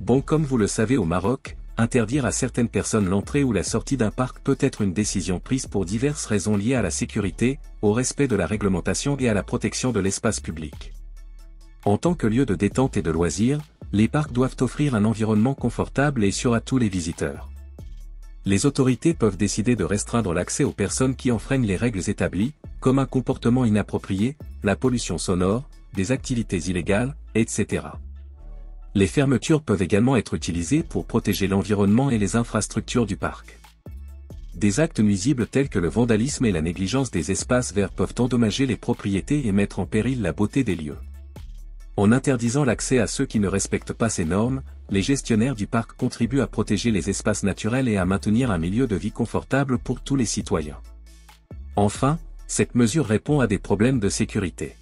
Bon, comme vous le savez au Maroc, interdire à certaines personnes l'entrée ou la sortie d'un parc peut être une décision prise pour diverses raisons liées à la sécurité, au respect de la réglementation et à la protection de l'espace public. En tant que lieu de détente et de loisirs, les parcs doivent offrir un environnement confortable et sûr à tous les visiteurs. Les autorités peuvent décider de restreindre l'accès aux personnes qui enfreignent les règles établies, comme un comportement inapproprié, la pollution sonore, des activités illégales, etc. Les fermetures peuvent également être utilisées pour protéger l'environnement et les infrastructures du parc. Des actes nuisibles tels que le vandalisme et la négligence des espaces verts peuvent endommager les propriétés et mettre en péril la beauté des lieux. En interdisant l'accès à ceux qui ne respectent pas ces normes, les gestionnaires du parc contribuent à protéger les espaces naturels et à maintenir un milieu de vie confortable pour tous les citoyens. Enfin, cette mesure répond à des problèmes de sécurité.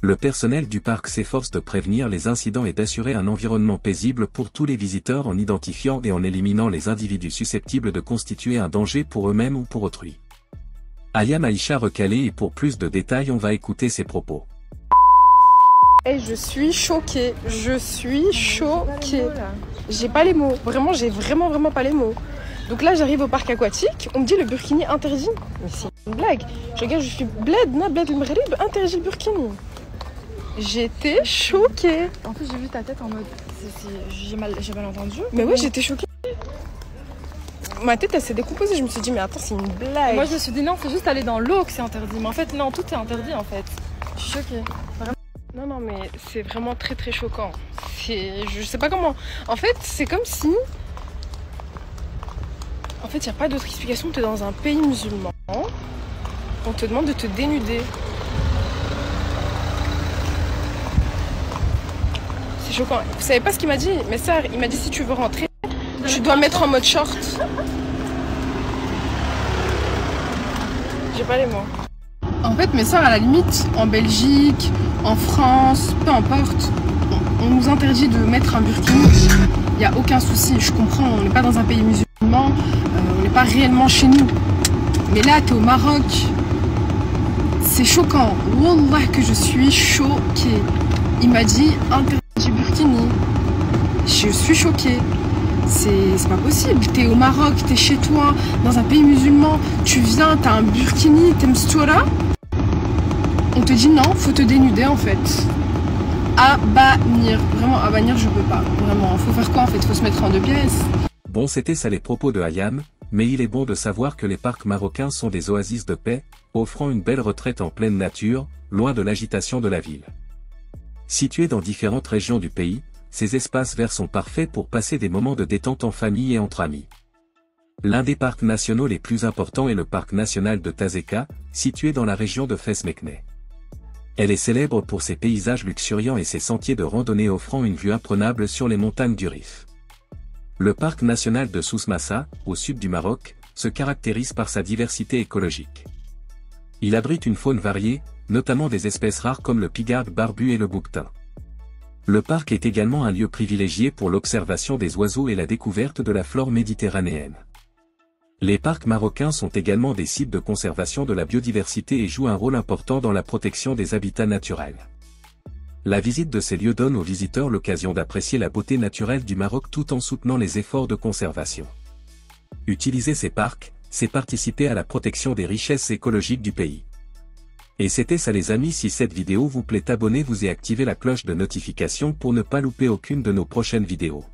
Le personnel du parc s'efforce de prévenir les incidents et d'assurer un environnement paisible pour tous les visiteurs en identifiant et en éliminant les individus susceptibles de constituer un danger pour eux-mêmes ou pour autrui. Ayam Aïcha recalé, et pour plus de détails on va écouter ses propos. Et je suis choquée, J'ai pas les mots, vraiment, j'ai vraiment pas les mots. Donc là, j'arrive au parc aquatique, on me dit le burkini interdit. Mais c'est une blague. Je regarde, je suis bled le Maghreb, interdit le burkini. J'étais choquée. En plus, j'ai vu ta tête en mode, j'ai mal entendu. Mais oui, j'étais choquée. Ma tête, elle s'est décomposée, je me suis dit, mais attends, c'est une blague. Moi, je me suis dit, non, c'est juste aller dans l'eau que c'est interdit. Mais en fait, non, tout est interdit, en fait. Je suis choquée, vraiment. Non, mais c'est vraiment très choquant. Je sais pas comment. En fait, c'est comme si... En fait, il n'y a pas d'autre explication. Tu es dans un pays musulman. On te demande de te dénuder. C'est choquant. Vous savez pas ce qu'il m'a dit? Mais ça, il m'a dit, si tu veux rentrer, tu dois mettre en mode short. J'ai pas les mots. En fait, mes soeurs, à la limite, en Belgique, en France, peu importe, on nous interdit de mettre un burkini. Il n'y a aucun souci, je comprends, on n'est pas dans un pays musulman, on n'est pas réellement chez nous. Mais là, tu es au Maroc, c'est choquant. Wallah que je suis choquée. Il m'a dit interdit burkini. Je suis choquée. C'est pas possible. T'es au Maroc, t'es chez toi, dans un pays musulman, tu viens, t'as un burkini, t'es mstoura. On te dit non, faut te dénuder en fait. À bannir. Vraiment, à bannir, je peux pas. Vraiment, faut faire quoi en fait? Faut se mettre en deux pièces. Bon, c'était ça les propos de Ayam, mais il est bon de savoir que les parcs marocains sont des oasis de paix, offrant une belle retraite en pleine nature, loin de l'agitation de la ville. Situés dans différentes régions du pays, ces espaces verts sont parfaits pour passer des moments de détente en famille et entre amis. L'un des parcs nationaux les plus importants est le parc national de Tazeka, situé dans la région de Fès-Meknès. Elle est célèbre pour ses paysages luxuriants et ses sentiers de randonnée offrant une vue imprenable sur les montagnes du Rif. Le parc national de Souss-Massa, au sud du Maroc, se caractérise par sa diversité écologique. Il abrite une faune variée, notamment des espèces rares comme le pigarde barbu et le bouquetin. Le parc est également un lieu privilégié pour l'observation des oiseaux et la découverte de la flore méditerranéenne. Les parcs marocains sont également des sites de conservation de la biodiversité et jouent un rôle important dans la protection des habitats naturels. La visite de ces lieux donne aux visiteurs l'occasion d'apprécier la beauté naturelle du Maroc tout en soutenant les efforts de conservation. Utiliser ces parcs, c'est participer à la protection des richesses écologiques du pays. Et c'était ça les amis, si cette vidéo vous plaît, abonnez-vous et activez la cloche de notification pour ne pas louper aucune de nos prochaines vidéos.